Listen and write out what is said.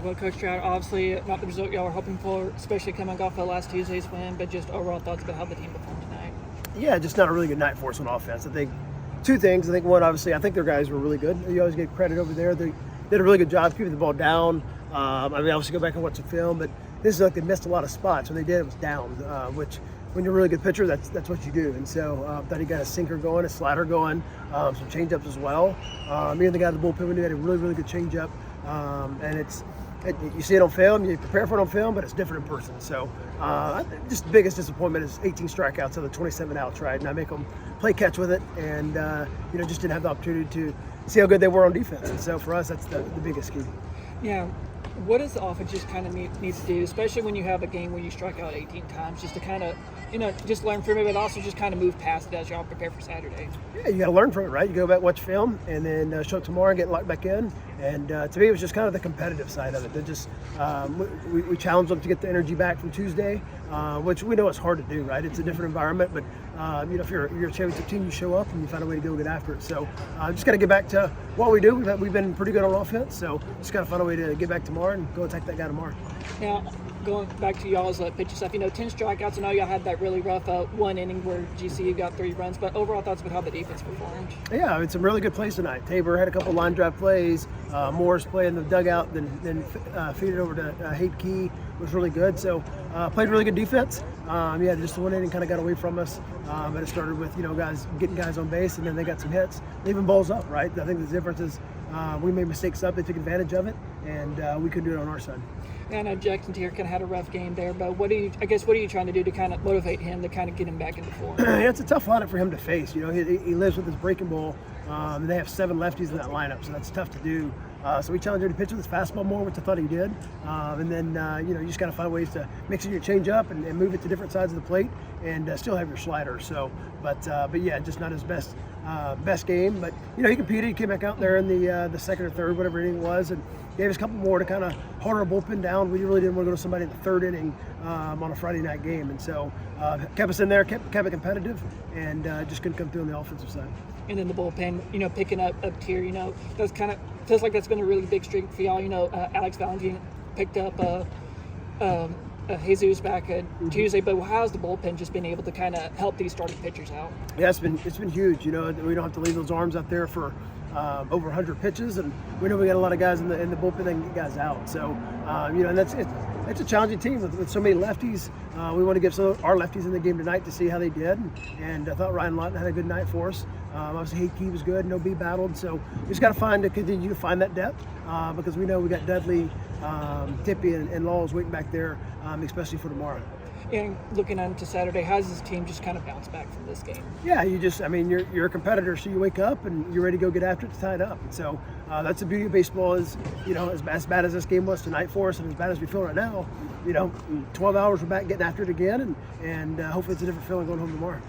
Well, Coach Trout, obviously not the result y'all were hoping for, especially coming off of last Tuesday's win, but just overall thoughts about how the team performed tonight. Yeah, just not a really good night for us on offense. I think two things. I think one, obviously, I think their guys were really good. You always get credit over there. They did a really good job keeping the ball down. Obviously go back and watch the film, but this is like they missed a lot of spots. When they did, it was down, which when you're a really good pitcher, that's what you do. And so thought he got a sinker going, a slider going, some changeups as well. Me and the guy at the bullpen, we had a really, really good changeup. And you see it on film, you prepare for it on film, but it's different in person. So just the biggest disappointment is 18 strikeouts out of the 27 outs, right? And I make them play catch with it, and just didn't have the opportunity to see how good they were on defense. And so for us, that's the biggest key. Yeah. What does the offense just kind of needs to do, especially when you have a game where you strike out 18 times, just to kind of, just learn from it, but also just kind of move past it as y'all prepare for Saturday? Yeah, you got to learn from it, right? You go back, watch film, and then show up tomorrow and get locked back in. And to me, it was just kind of the competitive side of it. They just we challenged them to get the energy back from Tuesday, which we know it's hard to do, right? It's a different environment, but if you're a championship team, you show up and you find a way to go get after it. So just got to get back to what we do. We've been pretty good on offense, so just got to find a way to get back tomorrow and go attack that guy tomorrow. Now, going back to y'all's pitching stuff, 10 strikeouts. I know y'all had that really rough one inning where GCU got 3 runs, but overall thoughts about how the defense performed? Yeah, it's some really good plays tonight. Tabor had a couple line drive plays. Morris playing the dugout, then feed it over to Hate Key was really good. So played really good defense. Just the 1 inning kind of got away from us. But it started with guys getting guys on base, and then they got some hits, leaving balls up. Right. I think the difference is we made mistakes up. They took advantage of it, and we couldn't do it on our side. Yeah, I know Jackson Tier kind of had a rough game there, but what are you trying to do to kind of motivate him to kind of get him back into form? Yeah, it's a tough lineup for him to face. He lives with his breaking ball. And they have 7 lefties in that lineup, so that's tough to do. So we challenged him to pitch with his fastball more, which I thought he did. And then you just got to find ways to mix in your change-up and move it to different sides of the plate, and still have your slider. So, but yeah, just not his best game. But he competed. He came back out there in the second or third, whatever inning it was, and gave us a couple more to kind of hold our bullpen down. We really didn't want to go to somebody in the 3rd inning on a Friday night game, and so kept us in there, kept it competitive, and just couldn't come through on the offensive side. And then the bullpen, picking up Tier, that's kind of feels like that's been a really big streak for y'all. Alex Valentin picked up Jesus back at Tuesday, but how's the bullpen just been able to kind of help these starting pitchers out? Yeah, it's been huge. We don't have to leave those arms out there for over 100 pitches, and we know we got a lot of guys in the bullpen that can get guys out. So and it's a challenging team with so many lefties. We want to give some of our lefties in the game tonight to see how they did, and I thought Ryan Lawton had a good night for us. Obviously, Hakey was good. No B battled, so we just got to continue to find that depth because we know we got Dudley, Tippy, and Laws waiting back there, especially for tomorrow. And looking into Saturday, how does this team just kind of bounce back from this game? Yeah, you're a competitor, so you wake up and you're ready to go get after it to tie it up. And so that's the beauty of baseball is, as bad as this game was tonight for us and as bad as we feel right now, 12 hours we're back getting after it again, and hopefully it's a different feeling going home tomorrow.